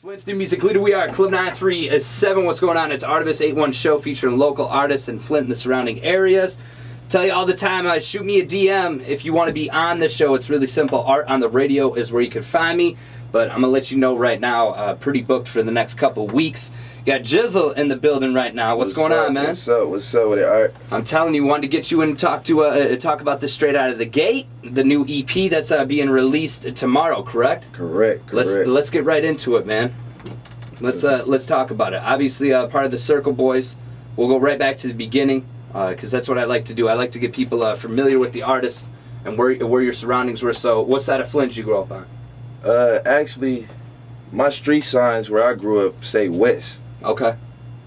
Flint's new music leader, we are Club 937. What's going on? It's Artimis 81 show featuring local artists in Flint and the surrounding areas. Tell you all the time, shoot me a DM if you want to be on the show. It's really simple. Art on the Radio is where you can find me. But I'm going to let you know right now, pretty booked for the next couple weeks. Got Jizzle in the building right now. What's going on, man? What's up with it, Art? I'm telling you, wanted to get you in and talk about this straight out of the gate. The new EP that's being released tomorrow, correct? Correct. Let's get right into it, man. Let's talk about it. Obviously, part of the Circle Boyz. We'll go right back to the beginning because that's what I like to do. I like to get people familiar with the artist and where your surroundings were. So, what side of Flint did you grow up on? Actually, my street signs where I grew up say West. Okay.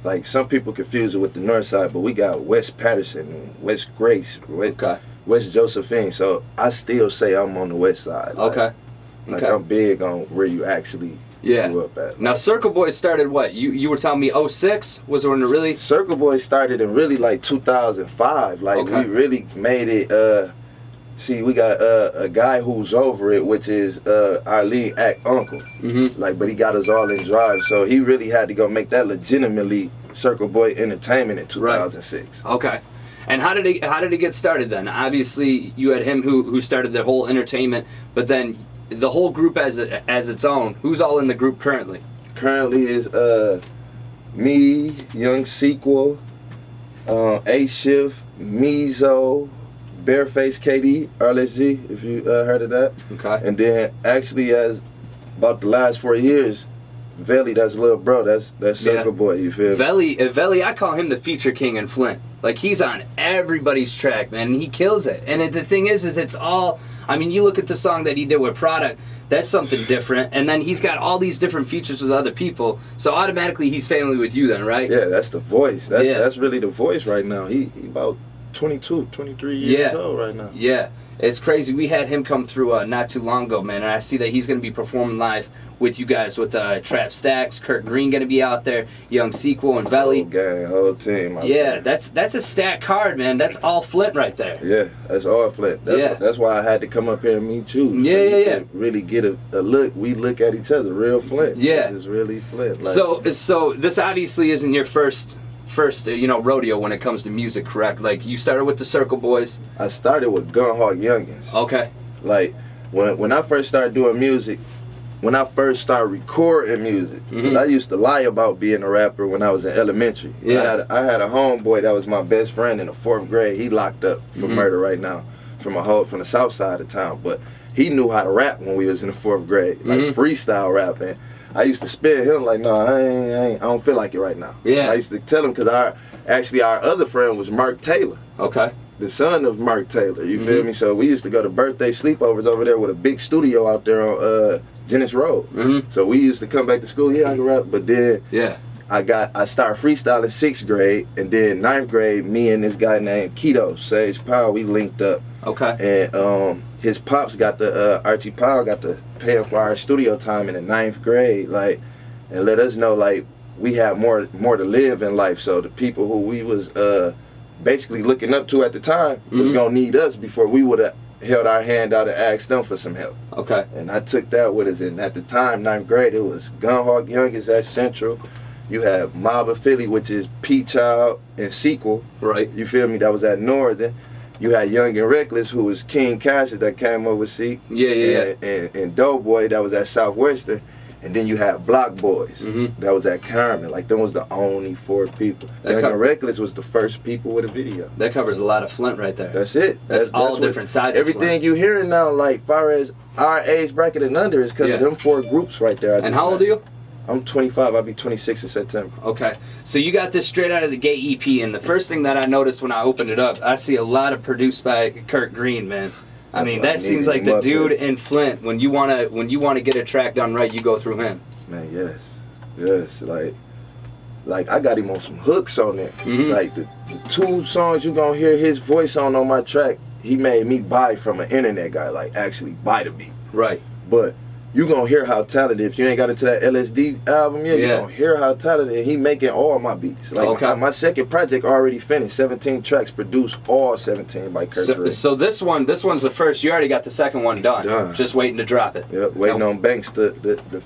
Like, some people confuse it with the north side, but we got West Patterson, West Grace, West Josephine. So I still say I'm on the west side. Okay. Like I'm big on where you actually grew up at. Now, Circle Boyz started what? You were telling me 06? Was it when it really? Circle Boyz started in really like 2005. Like we really made it. See, we got a guy who's over it, which is our lead act uncle. Mm-hmm. Like, but he got us all in drive, so he really had to go make that legitimately Circle Boy Entertainment in 2006. Right. Okay. And how did it get started then? Obviously, you had him who started the whole entertainment, but then the whole group as its own. Who's all in the group currently? Currently is me, Young Sequel, A-Shift, Mizo, Bareface KD, RLSG, if you heard of that. Okay. And then actually, as about the last 4 years, Veli, that's little bro, that's Circle Boy, you feel me? Veli, I call him the feature king in Flint. Like, he's on everybody's track, man, and he kills it. And the thing is it's all, I mean, you look at the song that he did with Product, that's something different. And then he's got all these different features with other people. So automatically he's family with you then, right? Yeah, that's the voice. That's really the voice right now. He about 22, 23 years old right now. Yeah, it's crazy. We had him come through not too long ago, man, and I see that he's going to be performing live with you guys with Trap Stacks, Kurt Green going to be out there, Young Sequel, and Veli. Whole gang, whole team. Yeah, that's a stacked card, man. That's all Flint right there. Yeah, that's all Flint. That's why I had to come up here and meet you. Yeah. Really get a look. We look at each other, real Flint. Yeah. This is really Flint. Like, so this obviously isn't your first rodeo when it comes to music, correct? Like, you started with the Circle Boyz. I started with Gunhawk Youngins. Okay. Like, when I first started doing music, when I first started recording music, I used to lie about being a rapper when I was in elementary. Yeah. I had a homeboy that was my best friend in the 4th grade. He locked up for murder right now from the south side of town. But he knew how to rap when we was in the 4th grade, like freestyle rapping. I used to spin him like, no, I don't feel like it right now. Yeah. I used to tell him because our other friend was Mark Taylor. Okay. The son of Mark Taylor, you feel me? So we used to go to birthday sleepovers over there with a big studio out there on Jennings Road. So we used to come back to school, I can rap, but then I started freestyling 6th grade, and then 9th grade, me and this guy named Keto, Sage Powell, we linked up. Okay. And his pops got the, Archie Powell got to pay him for our studio time in the 9th grade, like, and let us know, like, we had more to live in life. So the people who we was basically looking up to at the time was gonna need us before we would have held our hand out and asked them for some help. Okay. And I took that with us, and at the time, 9th grade, it was Gunhawk Youngins at Central. You had Mob of Philly, which is P-Child and Sequel. Right. You feel me? That was at Northern. You had Young and Reckless, who was King Cassidy that came over Seek. Yeah. And Doughboy, that was at Southwestern. And then you had Block Boys, that was at Carmen. Like, them was the only 4 people. Young and Reckless was the first people with a video. That covers a lot of Flint right there. That's it. That's all different sides of Flint. Everything you hearing now, like, far as our age bracket and under, is because of them 4 groups right there. And how old are you? I'm 25. I'll be 26 in September. Okay. So you got this straight out of the gate EP, and the first thing that I noticed when I opened it up, I see a lot of produced by Kurt Green, man. I mean, that seems like the dude in Flint. When you wanna get a track done right, you go through him. Man, yes. Like I got him on some hooks on there. Like the 2 songs you gonna hear his voice on my track, he made me buy from an internet guy. Like, actually buy the beat. Right. But you gonna hear how talented. If you ain't got into that LSD album yet, you gonna hear how talented. And he making all my beats. Like my second project already finished. 17 tracks, produced all 17 by Kurt. So this one's the first. You already got the second one done. Just waiting to drop it. Yep, waiting on Banks to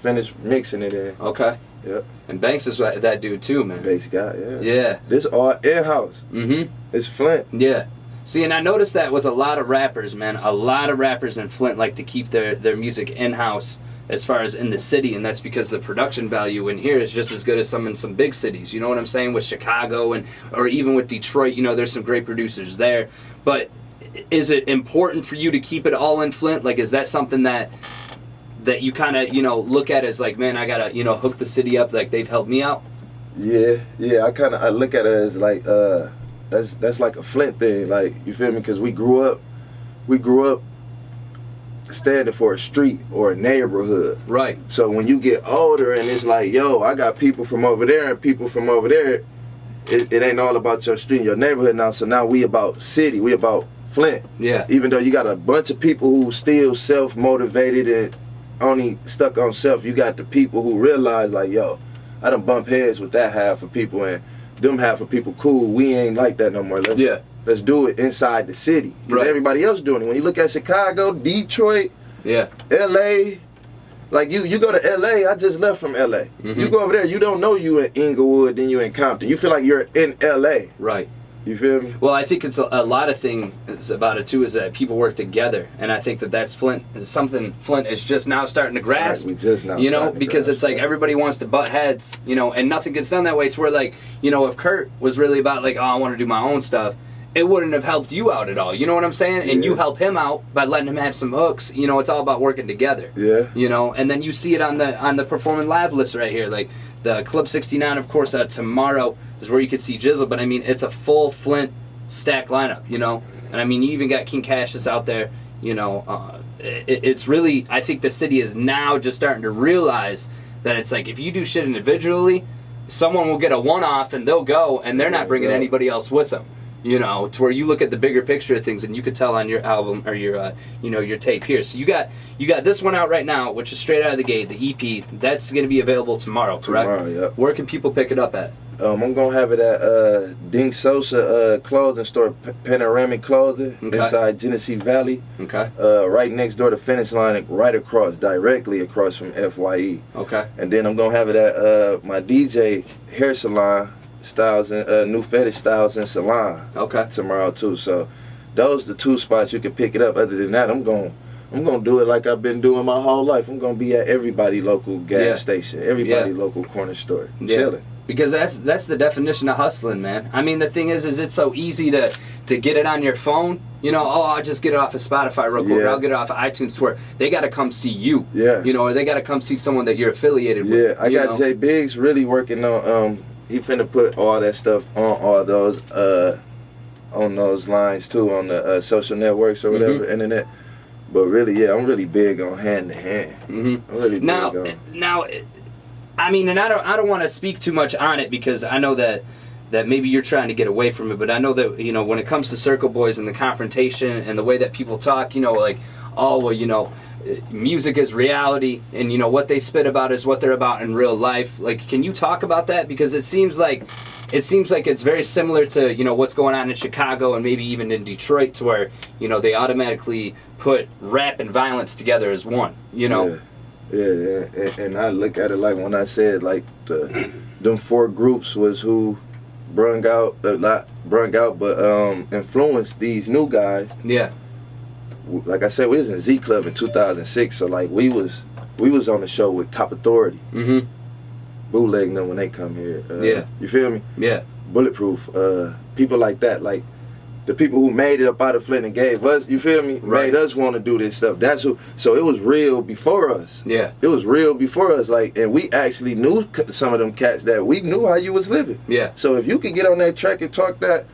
finish mixing it in. Okay. Yep. And Banks is that dude too, man. Bass guy, yeah. Yeah. This all in-house. Mm-hmm. It's Flint. Yeah. See, and I noticed that with a lot of rappers, man. A lot of rappers in Flint like to keep their music in-house as far as in the city, and that's because the production value in here is just as good as some in some big cities. You know what I'm saying? With Chicago or even with Detroit, you know, there's some great producers there. But is it important for you to keep it all in Flint? Like, is that something that you kind of, you know, look at as like, man, I gotta, you know, hook the city up, like they've helped me out? Yeah. I look at it as like that's like a Flint thing, like, you feel me? Because we grew up standing for a street or a neighborhood. Right. So when you get older and it's like, yo, I got people from over there and people from over there, it ain't all about your street, your neighborhood now. So now we about city, we about Flint. Yeah. Even though you got a bunch of people who still self-motivated and only stuck on self, you got the people who realize like, yo, I done bump heads with that half of people and them half of people cool. We ain't like that no more. Let's do it inside the city. Because everybody else doing it. When you look at Chicago, Detroit, LA, like you go to LA, I just left from LA. You go over there, you don't know you in Inglewood, then you in Compton. You feel like you're in LA. Right. You feel me? Well, I think it's a lot of things about it too is that people work together, and I think that's Flint is something Flint is just now starting to grasp. Right, we just now, you know, because it's like everybody wants to butt heads, you know, and nothing gets done that way. It's where like, you know, if Kurt was really about like, oh, I want to do my own stuff, it wouldn't have helped you out at all. You know what I'm saying? And you help him out by letting him have some hooks. You know, it's all about working together. Yeah. You know, and then you see it on the Performing Live list right here, like the Club 69, of course. Tomorrow is where you can see Jizzle, but I mean, it's a full Flint stacked lineup. You know, and I mean, you even got King Cassius out there. You know, it's really, I think the city is now just starting to realize that it's like if you do shit individually, someone will get a one-off and they'll go, and they're not bringing anybody else with them. You know, to where you look at the bigger picture of things, and you could tell on your album or your, you know, your tape here. So you got this one out right now, which is straight out of the gate, the EP. That's going to be available tomorrow, correct? Tomorrow, yep. Where can people pick it up at? I'm gonna have it at Ding Sosa clothing store, Panoramic Clothing, inside Genesee Valley. Okay. Right next door to Finish Line, right across, directly across from FYE. Okay. And then I'm gonna have it at my DJ hair salon, Styles and New Fetish Styles and Salon. Okay. Tomorrow too. So those are the two spots you can pick it up. Other than that, I'm gonna do it like I've been doing my whole life. I'm gonna be at everybody local gas station, everybody local corner store, chilling. Because that's the definition of hustling, man. I mean, the thing is it's so easy to get it on your phone. You know, oh, I'll just get it off of Spotify real quick. Or I'll get it off of iTunes to where they got to come see you. Yeah. You know, or they got to come see someone that you're affiliated with. Yeah, I got Jay Biggs really working on. He finna put all that stuff on all those on those lines too, on the social networks or whatever, internet. But really, I'm really big on hand to hand. I'm really big on. Now, I mean, and I don't want to speak too much on it because I know that maybe you're trying to get away from it, but I know that, you know, when it comes to Circle Boyz and the confrontation and the way that people talk, you know, like, oh, well, you know, music is reality, and you know what they spit about is what they're about in real life. Like, can you talk about that? Because it seems like it's very similar to, you know, what's going on in Chicago and maybe even in Detroit, to where, you know, they automatically put rap and violence together as one. You know. Yeah, and I look at it like when I said like them four groups was who not brung out, but influenced these new guys. Yeah. Like I said, we was in Z Club in 2006, so like we was on the show with Top Authority, bootlegging them when they come here. You feel me? Yeah. Bulletproof, people like that, like the people who made it up out of Flint and gave us, you feel me? Right. Made us want to do this stuff. That's who. So it was real before us. Yeah. It was real before us, like, and we actually knew some of them cats that we knew how you was living. Yeah. So if you could get on that track and talk that,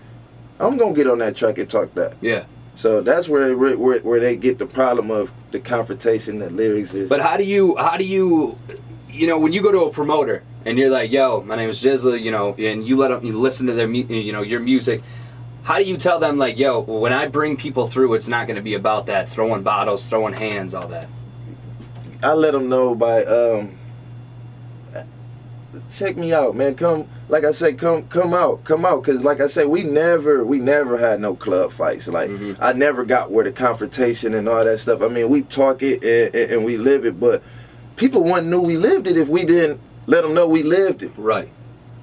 I'm gonna get on that track and talk that. Yeah. So that's where they get the problem of the confrontation that lyrics is. But how do you you know, when you go to a promoter and you're like, yo, my name is Jizzle, you know, and you listen to their you know, your music, how do you tell them like, yo, when I bring people through, it's not going to be about that throwing bottles, throwing hands, all that? I let them know by check me out, man. Come, like I said, come out, cause like I said, we never had no club fights. Like I never got where the confrontation and all that stuff. I mean, we talk it and we live it, but people wouldn't knew we lived it if we didn't let them know we lived it. Right.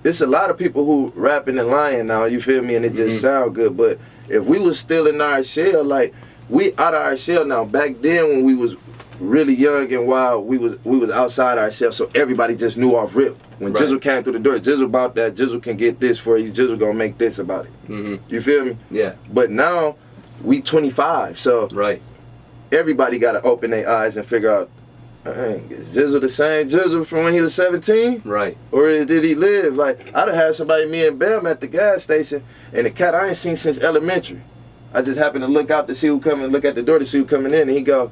It's a lot of people who rapping and lying now, you feel me, and it just sound good. But if we was still in our shell, like we out of our shell now. Back then when we was really young and wild, we was outside ourselves, so everybody just knew off rip. When Jizzle came through the door, Jizzle about that, Jizzle can get this for you, Jizzle gonna make this about it. You feel me? Yeah. But now we 25, so everybody gotta open their eyes and figure out, is Jizzle the same Jizzle from when he was 17? Right. Or did he live? Like, I'd have had somebody, me and Bam at the gas station, and the cat I ain't seen since elementary. I just happened to look out to see who coming, look at the door to see who coming in, and he go,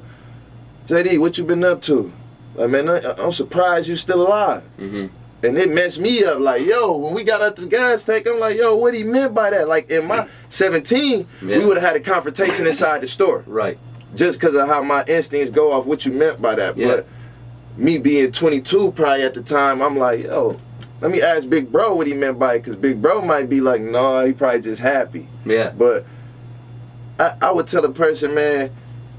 JD, what you been up to? Like, man, I'm surprised you still alive. And it messed me up, like, yo, when we got out the gas tank, I'm like, yo, what he meant by that? Like, in my 17, we would have had a confrontation inside the store. Right. Just because of how my instincts go off what you meant by that. But me being 22 probably at the time, I'm like, yo, let me ask Big Bro what he meant by it, because Big Bro might be like, no, he probably just happy. Yeah. But I would tell a person, man,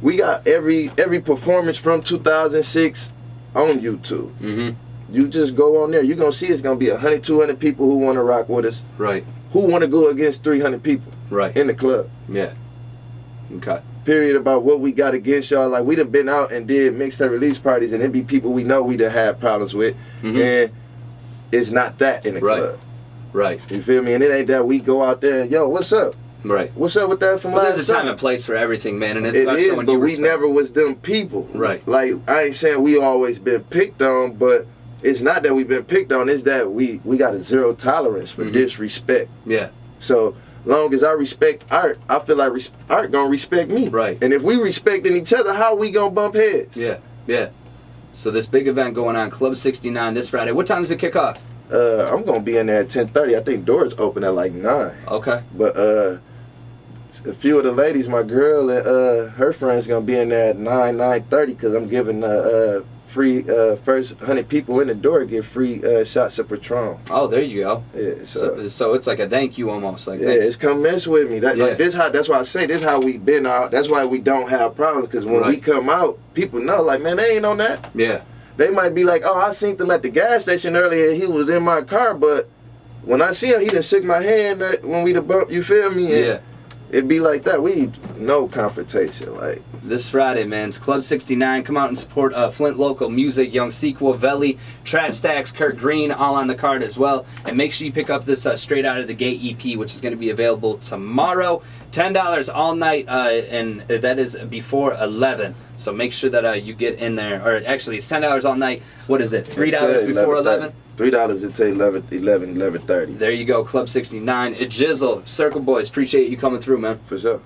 we got every performance from 2006 on YouTube. You just go on there. You're going to see it's going to be 100, 200 people who want to rock with us. Right. Who want to go against 300 people. Right. In the club. Yeah. Okay. Period about what we got against y'all. Like, we done been out and did mixtape release parties, and it be people we know we done had problems with. And it's not that in the club. Right. You feel me? And it ain't that we go out there and, yo, what's up? Right. What's up with that from last There's a time and place for everything, man. And it's it about is, showing but you we respect. never was them people. Right. Like, I ain't saying we always been picked on, but it's not that we've been picked on. It's that we got a zero tolerance for disrespect. Yeah. So long as I respect art, I feel like art gonna respect me. Right. And if we respecting each other, how we gonna bump heads? Yeah. Yeah. So this big event going on, Club 69 this Friday. What time does it kick off? I'm gonna be in there at 10:30. I think doors open at like 9. Okay. But a few of the ladies, my girl and her friends, gonna be in there at 9:30 because I'm giving free first 100 people in the door get free shots of Patron. Oh, there you go. Yeah. So it's like a thank you almost. Like, it's come mess with me. Like this how. That's why I say this how we been out. That's why we don't have problems, because when we come out, people know, like, man, they ain't on that. Yeah. They might be like, oh, I seen them at the gas station earlier. He was in my car, but when I see him, he done shook my hand when we the bump. You feel me? And it'd be like that. We no confrontation. Like this Friday, man, it's Club 69. Come out and support Flint local music. Young Sequel, Velli, Trap Stacks, Kurt Green, all on the card as well. And make sure you pick up this Straight Out of the Gate EP, which is going to be available tomorrow. $10 all night, and that is before 11. So make sure that you get in there. Or actually, it's $10 all night. What is it? $3 before 11? $3 until 11:30. There you go, Club 69. Jizzle, Circle Boyz. Appreciate you coming through, man. For sure.